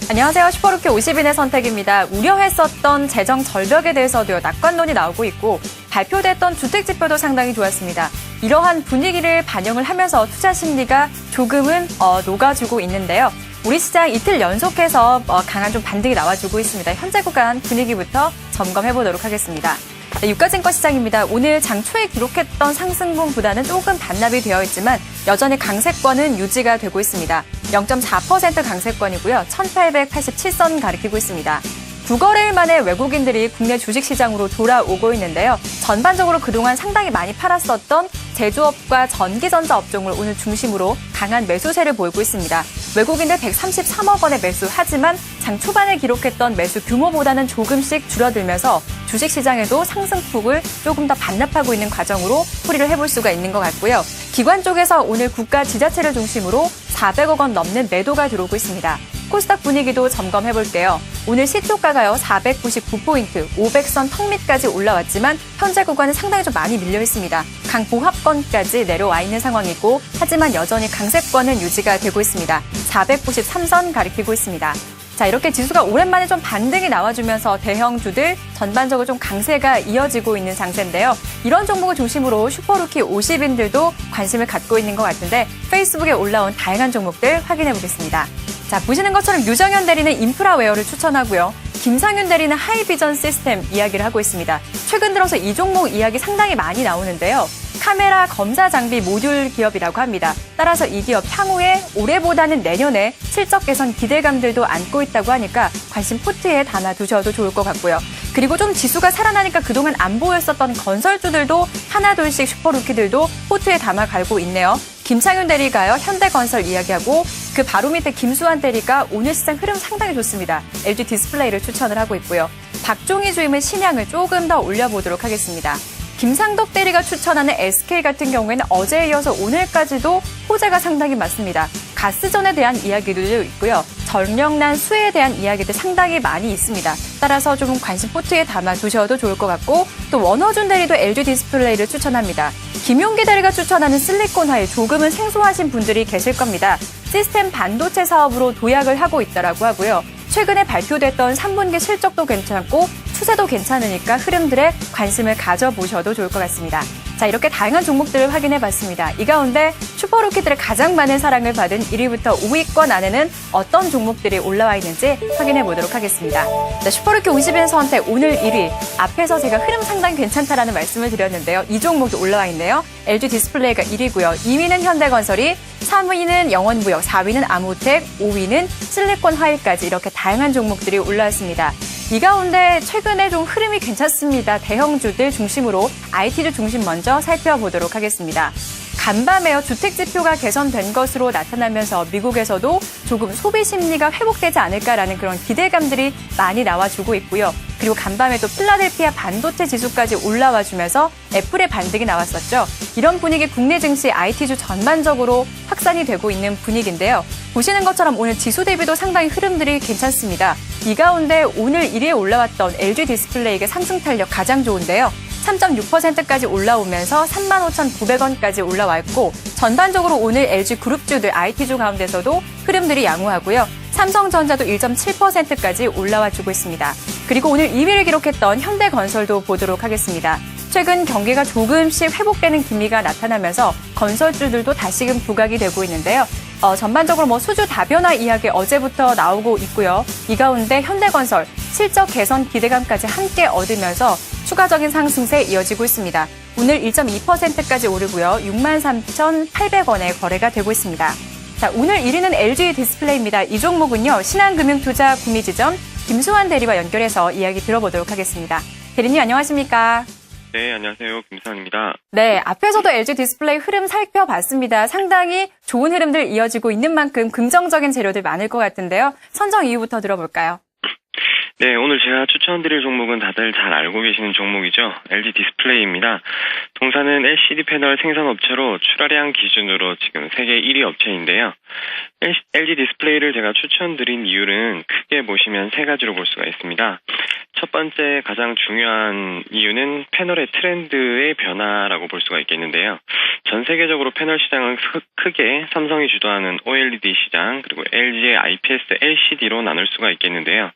안녕하세요. 슈퍼루키 50인의 선택입니다. 우려했었던 재정 절벽에 대해서도요, 낙관론이 나오고 있고 발표됐던 주택지표도 상당히 좋았습니다. 이러한 분위기를 반영을 하면서 투자 심리가 조금은 녹아주고 있는데요. 우리 시장 이틀 연속해서 강한 좀 반등이 나와주고 있습니다. 현재 구간 분위기부터 점검해보도록 하겠습니다. 네, 유가증권 시장입니다. 오늘 장 초에 기록했던 상승분보다는 조금 반납이 되어 있지만 여전히 강세권은 유지가 되고 있습니다. 0.4% 강세권이고요. 1887선 가리키고 있습니다. 9거래일 만에 외국인들이 국내 주식시장으로 돌아오고 있는데요. 전반적으로 그동안 상당히 많이 팔았었던 제조업과 전기전자 업종을 오늘 중심으로 강한 매수세를 보이고 있습니다. 외국인들 133억 원의 매수, 하지만 장 초반에 기록했던 매수 규모보다는 조금씩 줄어들면서 주식시장에도 상승폭을 조금 더 반납하고 있는 과정으로 풀이를 해볼 수가 있는 것 같고요. 기관 쪽에서 오늘 국가 지자체를 중심으로 400억 원 넘는 매도가 들어오고 있습니다. 코스닥 분위기도 점검해볼게요. 오늘 시초가가요 499포인트, 500선 턱 밑까지 올라왔지만 현재 구간은 상당히 좀 많이 밀려 있습니다. 강보합권까지 내려와 있는 상황이고 하지만 여전히 강세권은 유지가 되고 있습니다. 493선 가리키고 있습니다. 자, 이렇게 지수가 오랜만에 좀 반등이 나와주면서 대형주들 전반적으로 좀 강세가 이어지고 있는 장세인데요. 이런 종목을 중심으로 슈퍼루키 50인들도 관심을 갖고 있는 것 같은데 페이스북에 올라온 다양한 종목들 확인해 보겠습니다. 자, 보시는 것처럼 유정현 대리는 인프라웨어를 추천하고요. 김상윤 대리는 하이비전 시스템 이야기를 하고 있습니다. 최근 들어서 이 종목 이야기 상당히 많이 나오는데요. 카메라 검사 장비 모듈 기업이라고 합니다. 따라서 이 기업 향후에 올해보다는 내년에 실적 개선 기대감들도 안고 있다고 하니까 관심 포트에 담아두셔도 좋을 것 같고요. 그리고 좀 지수가 살아나니까 그동안 안 보였었던 건설주들도 하나둘씩 슈퍼루키들도 포트에 담아갈고 있네요. 김창윤 대리가요, 현대건설 이야기하고 그 바로 밑에 김수환 대리가 오늘 시장 흐름 상당히 좋습니다. LG 디스플레이를 추천을 하고 있고요. 박종희 주임은 신양을 조금 더 올려보도록 하겠습니다. 김상덕 대리가 추천하는 SK 같은 경우에는 어제에 이어서 오늘까지도 호재가 상당히 많습니다. 가스전에 대한 이야기들도 있고요. 전력난 수혜에 대한 이야기들 상당히 많이 있습니다. 따라서 좀 관심 포트에 담아두셔도 좋을 것 같고 또 원호준 대리도 LG 디스플레이를 추천합니다. 김용기 대리가 추천하는 실리콘하일 조금은 생소하신 분들이 계실 겁니다. 시스템 반도체 사업으로 도약을 하고 있다라고 하고요. 최근에 발표됐던 3분기 실적도 괜찮고 추세도 괜찮으니까 흐름들에 관심을 가져보셔도 좋을 것 같습니다. 자, 이렇게 다양한 종목들을 확인해봤습니다. 이 가운데 슈퍼루키들의 가장 많은 사랑을 받은 1위부터 5위권 안에는 어떤 종목들이 올라와 있는지 확인해보도록 하겠습니다. 자, 슈퍼루키 50인 선택 오늘 1위. 앞에서 제가 흐름 상당히 괜찮다라는 말씀을 드렸는데요. 이 종목이 올라와 있네요. LG 디스플레이가 1위고요. 2위는 현대건설이, 3위는 영원무역, 4위는 아무텍, 5위는 실리콘하일까지 이렇게 다양한 종목들이 올라왔습니다. 이 가운데 최근에 좀 흐름이 괜찮습니다. 대형주들 중심으로 IT주 중심 먼저 살펴보도록 하겠습니다. 간밤에요. 주택지표가 개선된 것으로 나타나면서 미국에서도 조금 소비 심리가 회복되지 않을까라는 그런 기대감들이 많이 나와주고 있고요. 그리고 간밤에 또 필라델피아 반도체 지수까지 올라와주면서 애플의 반등이 나왔었죠. 이런 분위기 국내 증시 IT주 전반적으로 확산이 되고 있는 분위기인데요. 보시는 것처럼 오늘 지수 대비도 상당히 흐름들이 괜찮습니다. 이 가운데 오늘 1위에 올라왔던 LG 디스플레이의 상승 탄력 가장 좋은데요. 3.6%까지 올라오면서 35,900원까지 올라왔고 전반적으로 오늘 LG 그룹주들 IT주 가운데서도 흐름들이 양호하고요. 삼성전자도 1.7%까지 올라와주고 있습니다. 그리고 오늘 2위를 기록했던 현대건설도 보도록 하겠습니다. 최근 경기가 조금씩 회복되는 기미가 나타나면서 건설주들도 다시금 부각이 되고 있는데요. 전반적으로 수주 다변화 이야기 어제부터 나오고 있고요. 이 가운데 현대건설 실적 개선 기대감까지 함께 얻으면서 추가적인 상승세 이어지고 있습니다. 오늘 1.2%까지 오르고요. 63,800원에 거래가 되고 있습니다. 자, 오늘 1위는 LG 디스플레이입니다. 이 종목은요. 신한금융투자 구미지점 김수환 대리와 연결해서 이야기 들어보도록 하겠습니다. 대리님 안녕하십니까? 네, 안녕하세요. 김수환입니다. 네, 앞에서도 LG 디스플레이 흐름 살펴봤습니다. 상당히 좋은 흐름들 이어지고 있는 만큼 긍정적인 재료들 많을 것 같은데요. 선정 이유부터 들어볼까요? 네, 오늘 제가 추천드릴 종목은 다들 잘 알고 계시는 종목이죠. LG 디스플레이입니다. 동사는 LCD 패널 생산업체로 출하량 기준으로 지금 세계 1위 업체인데요. LG 디스플레이를 제가 추천드린 이유는 크게 보시면 세 가지로 볼 수가 있습니다. 첫 번째 가장 중요한 이유는 패널의 트렌드의 변화라고 볼 수가 있겠는데요. 전 세계적으로 패널 시장은 크게 삼성이 주도하는 OLED 시장, 그리고 LG의 IPS LCD로 나눌 수가 있겠는데요.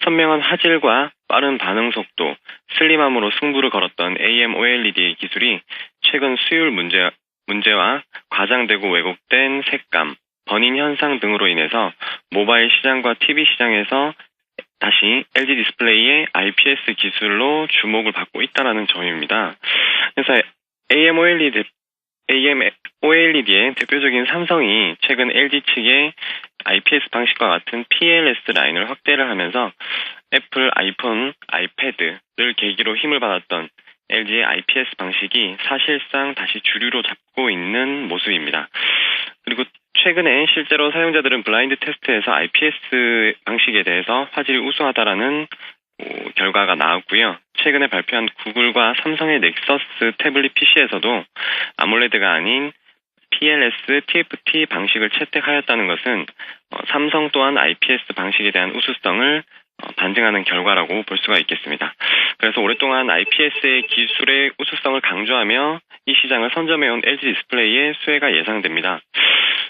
선명한 화질과 빠른 반응 속도, 슬림함으로 승부를 걸었던 AMOLED의 기술이 최근 수율 문제와 과장되고 왜곡된 색감, 번인 현상 등으로 인해서 모바일 시장과 TV 시장에서 다시 LG 디스플레이의 IPS 기술로 주목을 받고 있다는 점입니다. 그래서 AMOLED의 대표적인 삼성이 최근 LG 측의 IPS 방식과 같은 PLS 라인을 확대를 하면서 애플 아이폰, 아이패드를 계기로 힘을 받았던 LG의 IPS 방식이 사실상 다시 주류로 잡고 있는 모습입니다. 그리고 최근에 실제로 사용자들은 블라인드 테스트에서 IPS 방식에 대해서 화질이 우수하다라는 결과가 나왔고요. 최근에 발표한 구글과 삼성의 넥서스 태블릿 PC에서도 아몰레드가 아닌 PLS, TFT 방식을 채택하였다는 것은 삼성 또한 IPS 방식에 대한 우수성을 반증하는 결과라고 볼 수가 있겠습니다. 그래서 오랫동안 IPS의 기술의 우수성을 강조하며 이 시장을 선점해온 LG 디스플레이의 수혜가 예상됩니다.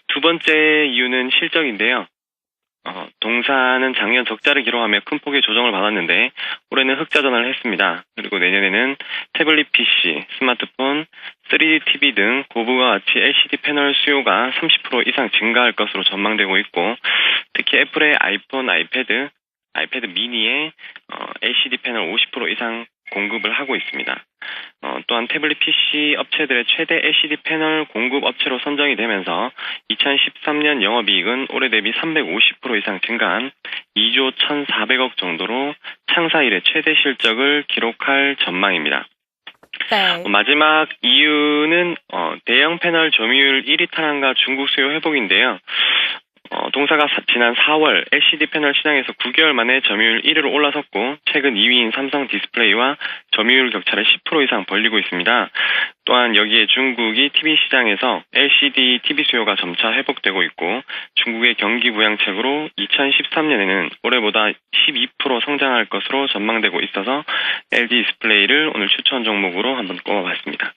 두 번째 이유는 실적인데요. 동사는 작년 적자를 기록하며 큰 폭의 조정을 받았는데 올해는 흑자전환을 했습니다. 그리고 내년에는 태블릿 PC, 스마트폰, 3D TV 등 고부가 가치 LCD 패널 수요가 30% 이상 증가할 것으로 전망되고 있고, 특히 애플의 아이폰, 아이패드 미니에 LCD 패널 50% 이상 공급을 하고 있습니다. 또한 태블릿 PC 업체들의 최대 LCD 패널 공급 업체로 선정이 되면서 2013년 영업이익은 올해 대비 350% 이상 증가한 2조 1,400억 정도로 창사 이래 최대 실적을 기록할 전망입니다. 네. 마지막 이유는 대형 패널 점유율 1위 탈환과 중국 수요 회복인데요. 동사가 지난 4월 LCD 패널 시장에서 9개월 만에 점유율 1위로 올라섰고, 최근 2위인 삼성 디스플레이와 점유율 격차를 10% 이상 벌리고 있습니다. 또한 여기에 중국이 TV 시장에서 LCD TV 수요가 점차 회복되고 있고, 중국의 경기 부양책으로 2013년에는 올해보다 12% 성장할 것으로 전망되고 있어서 LG 디스플레이를 오늘 추천 종목으로 한번 꼽아봤습니다.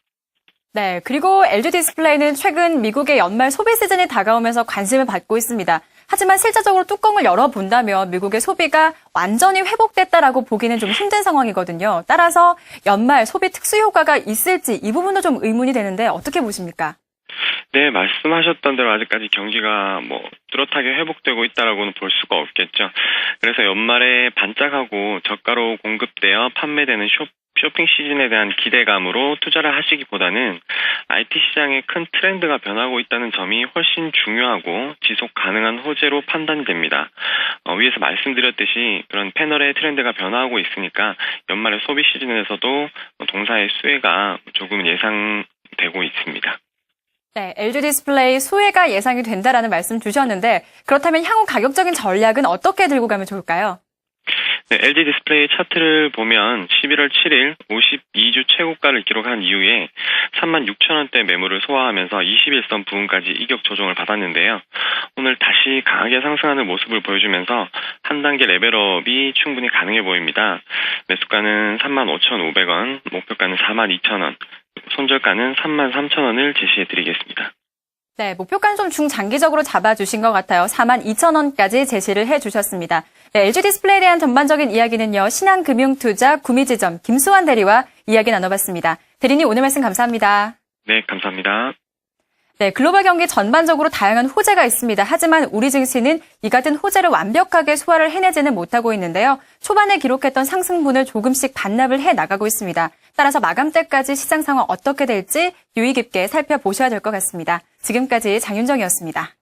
네, 그리고 LG 디스플레이는 최근 미국의 연말 소비 시즌이 다가오면서 관심을 받고 있습니다. 하지만 실질적으로 뚜껑을 열어본다면 미국의 소비가 완전히 회복됐다라고 보기는 좀 힘든 상황이거든요. 따라서 연말 소비 특수 효과가 있을지 이 부분도 좀 의문이 되는데 어떻게 보십니까? 네, 말씀하셨던 대로 아직까지 경기가 뚜렷하게 회복되고 있다라고는 볼 수가 없겠죠. 그래서 연말에 반짝하고 저가로 공급되어 판매되는 쇼핑 시즌에 대한 기대감으로 투자를 하시기보다는 IT 시장의 큰 트렌드가 변하고 있다는 점이 훨씬 중요하고 지속 가능한 호재로 판단이 됩니다. 위에서 말씀드렸듯이 그런 패널의 트렌드가 변화하고 있으니까 연말의 소비 시즌에서도 동사의 수혜가 조금 예상되고 있습니다. 네, LG 디스플레이 수혜가 예상이 된다라는 말씀 주셨는데, 그렇다면 향후 가격적인 전략은 어떻게 들고 가면 좋을까요? 네, LG 디스플레이 차트를 보면 11월 7일 52주 최고가를 기록한 이후에 36,000원대 매물을 소화하면서 21선 부근까지 이격 조정을 받았는데요. 오늘 다시 강하게 상승하는 모습을 보여주면서 한 단계 레벨업이 충분히 가능해 보입니다. 매수가는 35,500원, 목표가는 42,000원, 손절가는 33,000원을 제시해드리겠습니다. 네, 목표가는 좀 중장기적으로 잡아주신 것 같아요. 42,000원까지 제시를 해주셨습니다. 네, LG 디스플레이에 대한 전반적인 이야기는요, 신한금융투자 구미지점 김수환 대리와 이야기 나눠봤습니다. 대리님 오늘 말씀 감사합니다. 네, 감사합니다. 네, 글로벌 경기 전반적으로 다양한 호재가 있습니다. 하지만 우리 증시는 이 같은 호재를 완벽하게 소화를 해내지는 못하고 있는데요. 초반에 기록했던 상승분을 조금씩 반납을 해나가고 있습니다. 따라서 마감때까지 시장 상황 어떻게 될지 유의 깊게 살펴보셔야 될 것 같습니다. 지금까지 장윤정이었습니다.